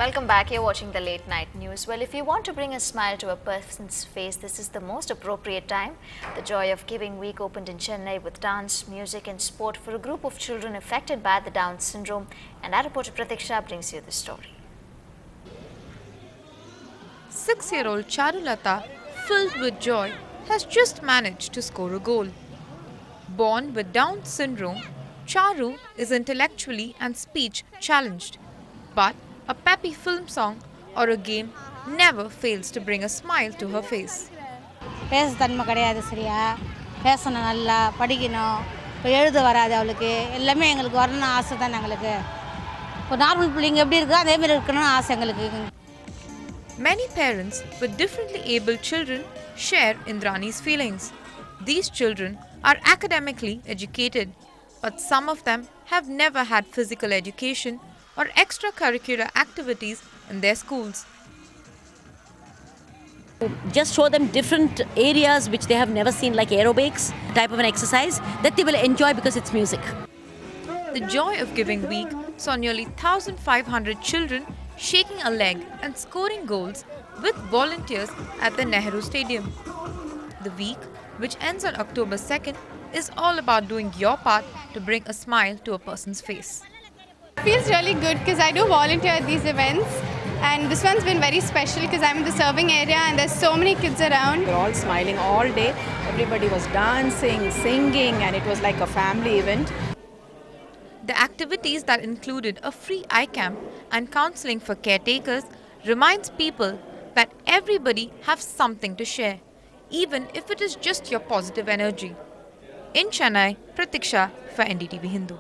Welcome back. You're watching the Late Night News. Well, if you want to bring a smile to a person's face, this is the most appropriate time. The Joy of Giving Week opened in Chennai with dance, music and sport for a group of children affected by the Down syndrome. And our reporter Pratiksha brings you the story. 6-year-old Charulata, filled with joy, has just managed to score a goal. Born with Down syndrome, Charu is intellectually and speech challenged. But a peppy film song or a game never fails to bring a smile to her face. பேசத்தன்மை கிடையாது சரியா பேசணும் நல்லா படிக்கணும் இப்போ எழுத வராது அவளுக்கு எல்லாமே எங்களுக்கு வரணும்னு ஆசை தான் எங்களுக்கு இப்போ நார்மல் பிள்ளைங்க எப்படி இருக்கோ அதே மாதிரி இருக்கணும்னு ஆசை எங்களுக்கு. Many parents with differently abled children share Indrani's feelings. These children are academically educated, but some of them have never had physical education or extracurricular activities in their schools. Just show them different areas which they have never seen, like aerobics, type of an exercise that they will enjoy because it's music. The Joy of Giving Week saw nearly 1,500 children shaking a leg and scoring goals with volunteers at the Nehru Stadium. The week, which ends on October 2nd, is all about doing your part to bring a smile to a person's face. It feels really good because I do volunteer at these events, and this one's been very special because I'm in the serving area and there's so many kids around. We're all smiling all day. Everybody was dancing, singing, and it was like a family event. The activities that included a free eye camp and counseling for caretakers reminds people that everybody has something to share, even if it is just your positive energy. In Chennai, Pratiksha for NDTV Hindu.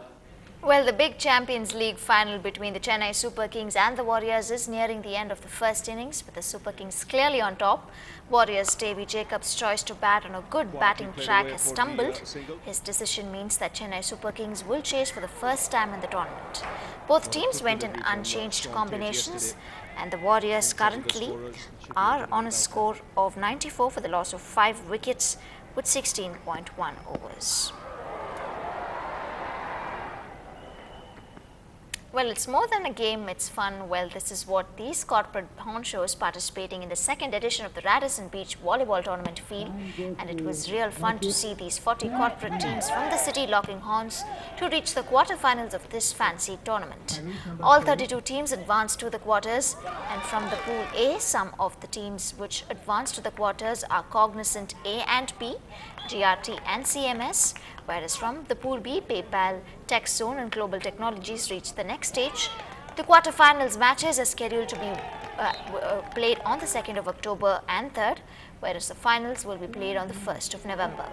Well, the big Champions League final between the Chennai Super Kings and the Warriors is nearing the end of the first innings, with the Super Kings clearly on top. Warriors' Davy Jacobs' choice to bat on a good batting track has stumbled. His decision means that Chennai Super Kings will chase for the first time in the tournament. Both teams went in unchanged combinations, and the Warriors currently are on a score of 94 for the loss of 5 wickets with 16.1 overs. Well, it's more than a game, it's fun. Well, this is what these corporate honchos participating in the second edition of the Radisson Beach Volleyball Tournament feel. And it was real fun to see these 40 corporate teams from the city locking horns to reach the quarterfinals of this fancy tournament. All 32 teams advanced to the quarters, and from the Pool A, some of the teams which advanced to the quarters are Cognizant A and B, GRT and CMS, whereas from the Pool B, PayPal, TechZone and Global Technologies reached the next stage. The quarterfinals matches are scheduled to be played on the 2nd of October and 3rd, whereas the finals will be played on the 1st of November.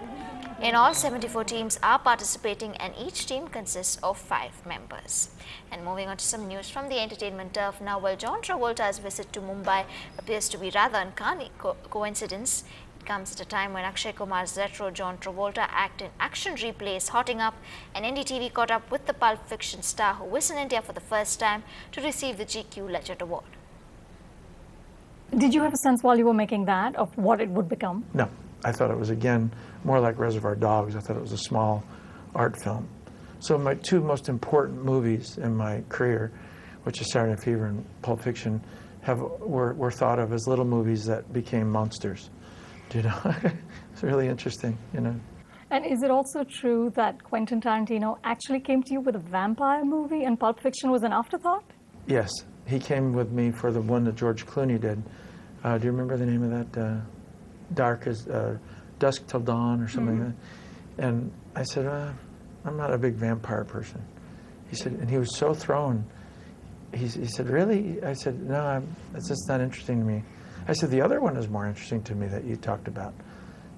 In all, 74 teams are participating and each team consists of 5 members. And moving on to some news from the entertainment turf now. Well, John Travolta's visit to Mumbai appears to be rather uncanny coincidence. It comes at a time when Akshay Kumar's retro John Travolta act in action replay is hotting up, and NDTV caught up with the Pulp Fiction star who was in India for the first time to receive the GQ Legend Award. Did you have a sense while you were making that of what it would become? No. I thought it was, again, more like Reservoir Dogs. I thought it was a small art film. So my 2 most important movies in my career, which is Saturday Night Fever and Pulp Fiction, were thought of as little movies that became monsters. You know, it's really interesting, you know. And is it also true that Quentin Tarantino actually came to you with a vampire movie and Pulp Fiction was an afterthought? Yes, he came with me for the one that George Clooney did. Do you remember the name of that? Dusk Till Dawn or something like that. And I said, I'm not a big vampire person. He said, and he was so thrown. He said, really? I said, no, it's just not interesting to me. I said, the other one is more interesting to me that you talked about,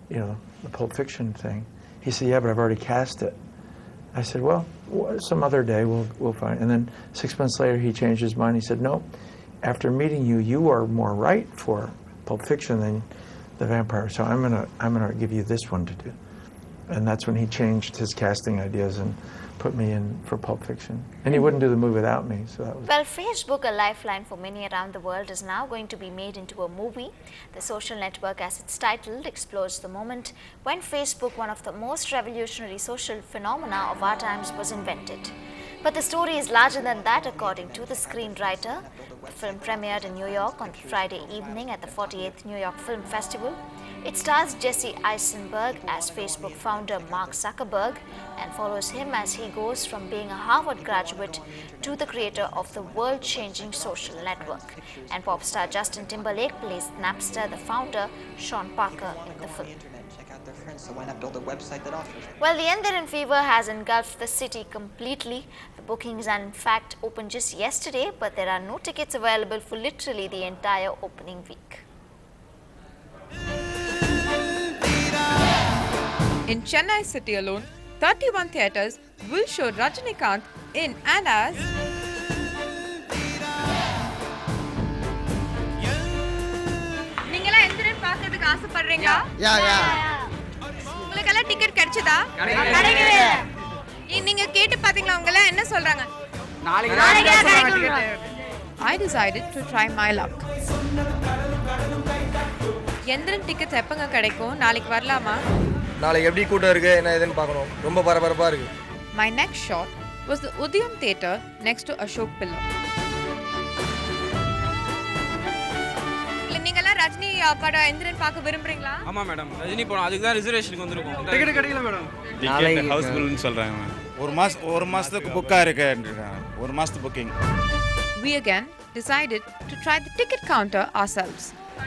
you know, the Pulp Fiction thing. He said, yeah, but I've already cast it. I said, well, some other day we'll find. And then 6 months later, he changed his mind. He said, no, after meeting you, you are more right for Pulp Fiction than the vampire. So I'm gonna give you this one to do. And that's when he changed his casting ideas and put me in for Pulp Fiction. And he wouldn't do the movie without me, so that was... Well, Facebook, a lifeline for many around the world, is now going to be made into a movie. The social network, as it's titled, explores the moment when Facebook, one of the most revolutionary social phenomena of our times, was invented. But the story is larger than that, according to the screenwriter. The film premiered in New York on Friday evening at the 48th New York Film Festival. It stars Jesse Eisenberg as Facebook founder Mark Zuckerberg and follows him as he goes from being a Harvard graduate to the creator of the world-changing social network. And pop star Justin Timberlake plays Napster, the founder, Sean Parker, in the film. Well, the Endiran fever has engulfed the city completely. The bookings are in fact open just yesterday, but there are no tickets available for literally the entire opening week. In Chennai city alone, 31 theatres will show Rajinikanth in and as நீங்கலாம் எந்திரன் பார்க்கிறதுக்கு ஆசைப்படுறீங்களா? உங்களுக்கெல்லாம் ticket கிடைச்சதா? கிடைக்கவே. நீங்க கேட்டு பாத்தீங்களா உங்கள என்ன சொல்றாங்க? நாளைக்கு I decided to try my luck. Enthiran tickets எப்பங்க கிடைக்கும்? நாளைக்கு வரலாமா? நாளைக்கு எப்படி கூட்டம் இருக்கு என்ன ஏதுன்னு பார்க்கணும். ரொம்ப பரபரப்பா இருக்கு. My next shot was the Udayam Theatre next to Ashok Pillar. நீங்கலாம் ரஜினி படம் எந்திரன் பார்க்க விரும்புறீங்களா? ஆமா மேடம். ரஜினி படம் அதுக்கு தான் ரிசர்வேஷனுக்கு வந்திருக்கோம். டிக்கெட் கிடைக்கல மேடம். டிக்கெட் ஹவுஸ்ஃபுல்னு சொல்றாங்க மேம். ஒரு மாசத்துக்கு புக்கா இருக்குன்றாங்க. ஒரு மாசத்துக்கு booking. We again decided to try the ticket counter ourselves.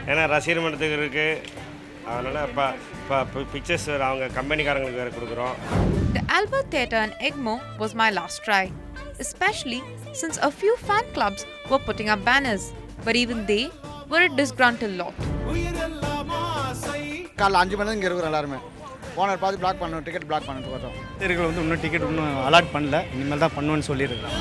ஏன்னா ரசிகர் மன்றத்துக்கு இருக்கு. அதனால இப்போ பிக்சர்ஸ் அவங்க கம்பெனிக்காரங்களுக்கு வேற கொடுக்குறோம். The Albert Theatre in Egmore was my last try, especially since a few fan clubs were putting up banners, but even they were a disgruntled lot. காலைல 5 மணி இங்க இருக்கிறோம் எல்லாரும். ஓனர் பார்த்து பிளாக் பண்ணனும், டிக்கெட் பிளாக் பண்ணிட்டு வரோம். தேர்களை வந்து இன்னும் டிக்கெட் இன்னும் அலாட் பண்ணல. இனிமேல் தான் பண்ணுவேன்னு சொல்லியிருக்காங்க.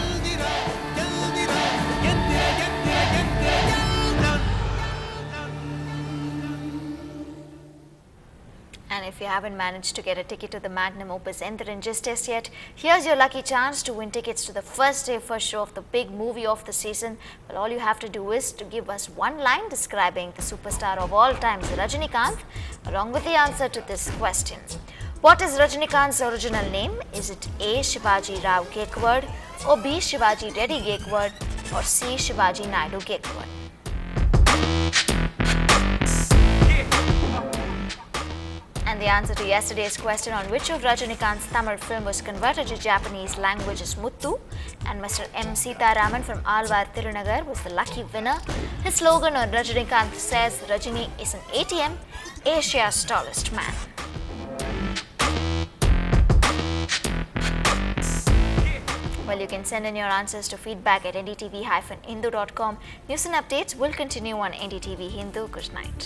And if you haven't managed to get a ticket to the magnum opus Endiran just as yet, here's your lucky chance to win tickets to the first day first show of the big movie of the season. Well, all you have to do is to give us one line describing the superstar of all times, Rajinikanth, along with the answer to this question. What is Rajinikanth's original name? Is it A. Shivaji Rao Gaikwad, or B. Shivaji Reddy Gaikwad, or C. Shivaji Naidu Gaikwad? And the answer to yesterday's question on which of Rajinikanth's Tamil film was converted to Japanese language is Muthu, and Mr. M. Sitaraman from Alvar Tirunagar was the lucky winner. His slogan on Rajinikanth says, Rajini is an ATM, Asia's tallest man. Well, you can send in your answers to feedback at ndtv-hindu.com. News and updates will continue on NDTV Hindu. Good night.